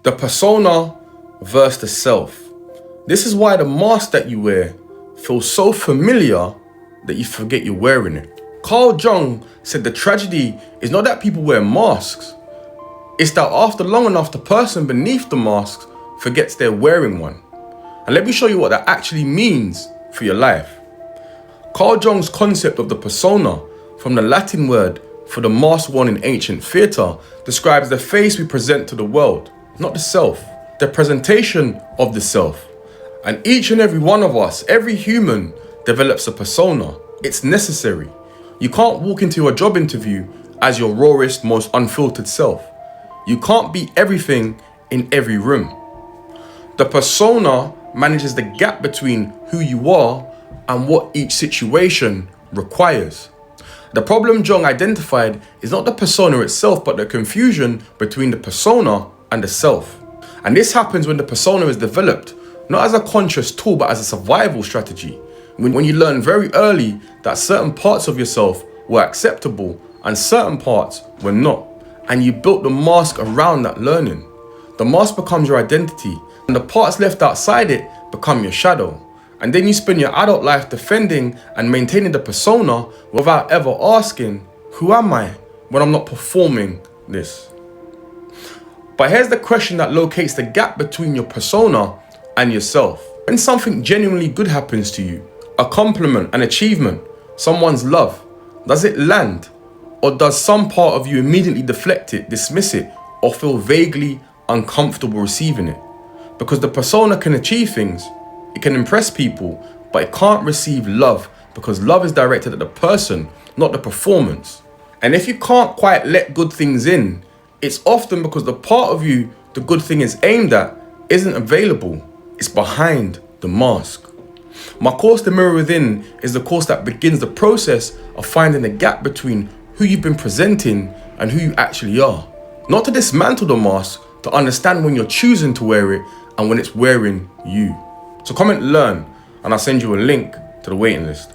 The persona versus the self. This is why the mask that you wear feels so familiar that you forget you're wearing it. Carl Jung said the tragedy is not that people wear masks, it's that after long enough the person beneath the mask forgets they're wearing one. And let me show you what that actually means for your life. Carl Jung's concept of the persona, from the Latin word for the mask worn in ancient theatre, describes the face we present to the world, not the self, the presentation of the self. And each and every one of us, every human, develops a persona. It's necessary. You can't walk into a job interview as your rawest, most unfiltered self. You can't be everything in every room. The persona manages the gap between who you are and what each situation requires. The problem Jung identified is not the persona itself, but the confusion between the persona and the self. And this happens when the persona is developed, not as a conscious tool, but as a survival strategy. When you learn very early that certain parts of yourself were acceptable and certain parts were not, and you built the mask around that learning. The mask becomes your identity, and the parts left outside it become your shadow. And then you spend your adult life defending and maintaining the persona without ever asking, who am I when I'm not performing this? But here's the question that locates the gap between your persona and yourself. When something genuinely good happens to you, a compliment, an achievement, someone's love, does it land? Or does some part of you immediately deflect it, dismiss it, or feel vaguely uncomfortable receiving it? Because the persona can achieve things, it can impress people, but it can't receive love because love is directed at the person, not the performance. And if you can't quite let good things in, it's often because the part of you the good thing is aimed at isn't available. It's behind the mask. My course, The Mirror Within, is the course that begins the process of finding the gap between who you've been presenting and who you actually are. Not to dismantle the mask, to understand when you're choosing to wear it and when it's wearing you. So comment learn and I'll send you a link to the waiting list.